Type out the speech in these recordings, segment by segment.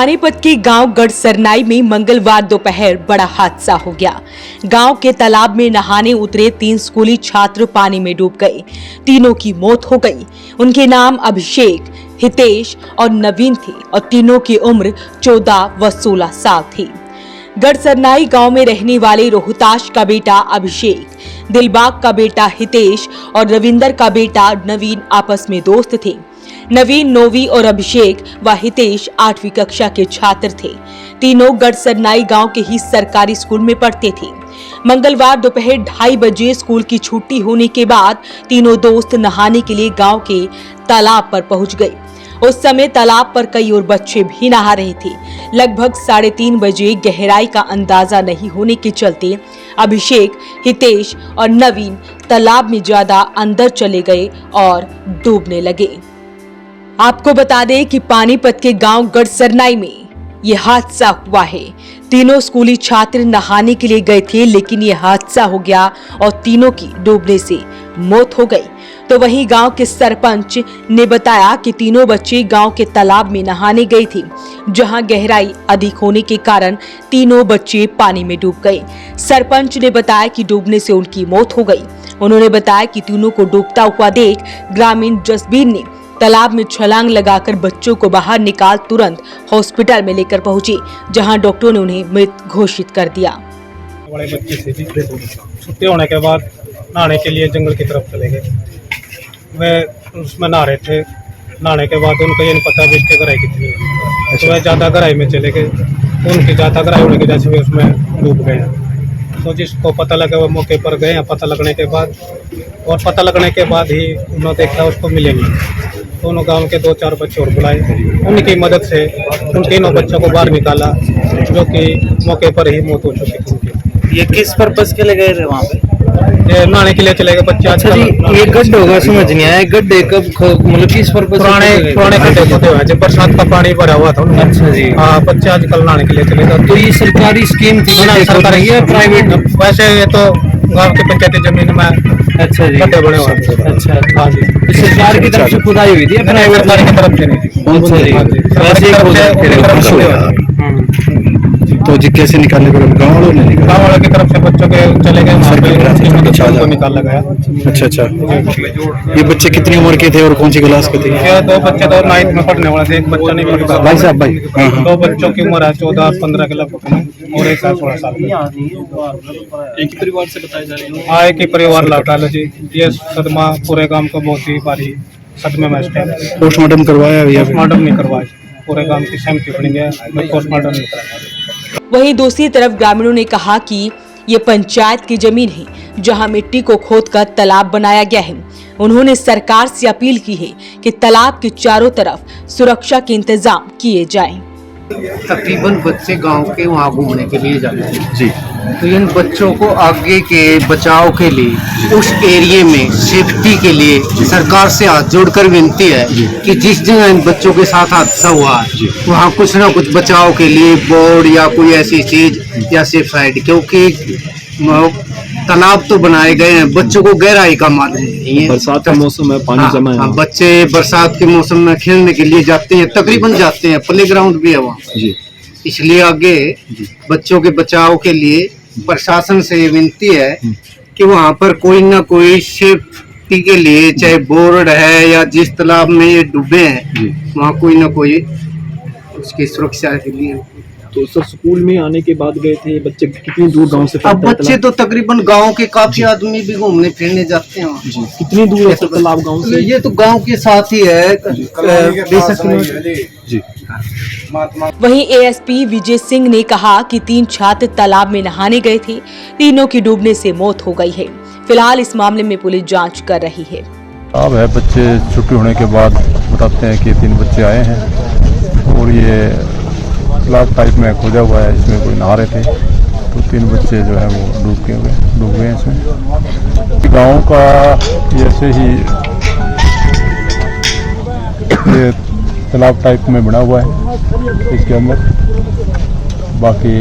पानीपत के गांव गढ़सरनाई में मंगलवार दोपहर बड़ा हादसा हो गया। गांव के तालाब में नहाने उतरे 3 स्कूली छात्र पानी में डूब गए। तीनों की मौत हो गई। उनके नाम अभिषेक, हितेश और नवीन थे और तीनों की उम्र 14 व 16 साल थी। गढ़सरनाई गांव में रहने वाले रोहताश का बेटा अभिषेक, दिलबाग का बेटा हितेश और रविंदर का बेटा नवीन आपस में दोस्त थे। नवीन 9वीं और अभिषेक व हितेश 8वीं कक्षा के छात्र थे। तीनों गढ़सरनाई गांव के ही सरकारी स्कूल में पढ़ते थे। मंगलवार दोपहर 2:30 बजे स्कूल की छुट्टी होने के बाद तीनों दोस्त नहाने के लिए गांव के तालाब पर पहुंच गए। उस समय तालाब पर कई और बच्चे भी नहा रहे थे। लगभग 3:30 बजे गहराई का अंदाजा नहीं होने के चलते अभिषेक, हितेश और नवीन तालाब में ज्यादा अंदर चले गए और डूबने लगे। आपको बता दें कि पानीपत के गांव गढ़सरनाई में ये हादसा हुआ है। तीनों स्कूली छात्र नहाने के लिए गए थे, लेकिन ये हादसा हो गया और तीनों की डूबने से मौत हो गई। तो वहीं गांव के सरपंच ने बताया कि तीनों बच्चे गांव के तालाब में नहाने गए थे, जहां गहराई अधिक होने के कारण तीनों बच्चे पानी में डूब गए। सरपंच ने बताया कि डूबने से उनकी मौत हो गई। उन्होंने बताया कि तीनों को डूबता हुआ देख ग्रामीण जसबीर ने तालाब में छलांग लगाकर बच्चों को बाहर निकाल तुरंत हॉस्पिटल में लेकर पहुंचे, जहां डॉक्टरों ने उन्हें मृत घोषित कर दिया। बड़े बच्चे थे, छुट्टी होने के बाद नहाने के लिए जंगल की तरफ चले गए। वह उसमें नहा रहे थे। नहाने के बाद उनको ये नहीं पता भी इसकी गहराई कितनी है, तो वह ज़्यादा गहराई में चले गए। उनकी ज़्यादा गहराई होने की वजह से वे उसमें डूब गए। तो जिसको पता लगा वो मौके पर गए। पता लगने के बाद ही उन्होंने देखा उसको मिले नहीं। दोनों गांव के 2-4 बच्चे और बुलाए। उनकी मदद से उन तीनों बच्चों को बाहर निकाला, जो कि मौके पर ही मौत हो चुकी थी उनकी। ये किस पर्पस के लिए गए थे वहाँ पे? ये नहाने के लिए चले गए बच्चे। अच्छा जी, ये गड्ढे होगा, समझ नहीं आया। गड्ढे कब मतलब किस पर्पस? पुराने गड्ढे होते हुए जब बरसात का पानी भरा हुआ था उनमें। अच्छा जी। हाँ, बच्चे आजकल नहाने के लिए चले जाते। तो ये सरकारी स्कीम थी, सरकारी या प्राइवेट? वैसे ये तो गाँव की पंचायती जमीन में। अच्छा जी, गड्ढे बने हुए। अच्छा, हाँ जी। सरकार की तरफ से खुदाई हुई थी या प्राइवेट की तरफ से नहीं थी? तो जी कैसे निकालने को गाँव वालों ने निकाला? गाँव वालों की तरफ से बच्चों के चले गए वहाँ पे, उनको निकाला गया। अच्छा, ये बच्चे कितनी उम्र के थे और कौन सी क्लास के थे? ये 2 बच्चे तो 9th में पढ़ने वाले थे। एक बच्चा नहीं पढ़ता। भाई साहब, भाई 2 बच्चों की उम्र है 14-15 के लगभग और एक 16 साल की। एक ही परिवार से बताया जा रही है। हाँ, एक ही परिवार लौटा लो जी। ये सदमा पूरे गांव को बहुत ही भारी सदमे में है। पोस्टमार्टम करवाया? पोस्टमार्टम नहीं करवाया, पूरे गांव की सहमति बन गया, पोस्टमार्टम नहीं करवाया। वहीं दूसरी तरफ ग्रामीणों ने कहा कि ये पंचायत की जमीन है, जहां मिट्टी को खोदकर तालाब बनाया गया है। उन्होंने सरकार से अपील की है कि तालाब के चारों तरफ सुरक्षा के इंतजाम किए जाएं। तकरीबन बच्चे गांव के वहाँ घूमने के लिए जाते हैं जी। तो इन बच्चों को आगे के बचाव के लिए उस एरिए में सेफ्टी के लिए सरकार से हाथ जोड़कर विनती है कि जिस जगह इन बच्चों के साथ हादसा हुआ है वहाँ कुछ ना कुछ बचाव के लिए बोर्ड या कोई ऐसी चीज या सेफ साइड, क्योंकि तालाब तो बनाए गए हैं, बच्चों को गहराई का मालूम नहीं है। बरसात का मौसम है, पानी जमा है। बच्चे बरसात के मौसम में खेलने के लिए जाते हैं, तकरीबन जाते हैं, प्ले ग्राउंड भी है वहाँ जी। इसलिए आगे बच्चों के बचाव के लिए प्रशासन से विनती है कि वहाँ पर कोई ना कोई सेफ्टी के लिए, चाहे बोर्ड है या जिस तालाब में ये डूबे हैं वहाँ कोई ना कोई उसकी सुरक्षा के लिए। तो सर स्कूल में आने के बाद गए थे बच्चे? कितनी दूर गांव से? अब बच्चे तो तकरीबन गांव के काफी आदमी भी घूमने फिरने जाते हैं जी। कितनी दूर है तालाब गांव से? ये तो गांव के साथ ही है, 20 किलोमीटर जी। वहीं एएसपी विजय सिंह ने कहा कि 3 छात्र तालाब में नहाने गए थे। तीनों की डूबने से मौत हो गई है। फिलहाल इस मामले में पुलिस जांच कर रही है। अब है बच्चे छुट्टी होने के बाद बताते हैं कि 3 बच्चे आए हैं और ये तालाब टाइप में खोदा हुआ है, इसमें कोई नहा रहे थे तो 3 बच्चे जो है वो डूब गए इसमें। गांव का ऐसे ही ये तालाब टाइप में बना हुआ है, इसके अंदर बाकी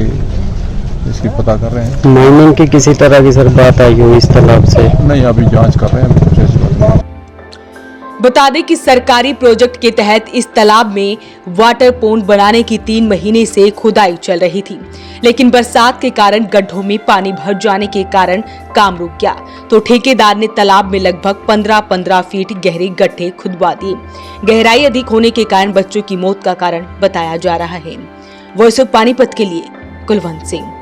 इसकी पता कर रहे हैं। माइनिंग की किसी तरह की सर बात आई हो इस तालाब से? नहीं, अभी जांच कर रहे हैं, कुछ ऐसी बात नहीं। बता दें कि सरकारी प्रोजेक्ट के तहत इस तालाब में वाटर पॉन्ड बनाने की 3 महीने से खुदाई चल रही थी, लेकिन बरसात के कारण गड्ढों में पानी भर जाने के कारण काम रुक गया, तो ठेकेदार ने तालाब में लगभग 15-15 फीट गहरे गड्ढे खुदवा दिए। गहराई अधिक होने के कारण बच्चों की मौत का कारण बताया जा रहा है। वॉइस ऑफ पानीपत के लिए कुलवंत सिंह।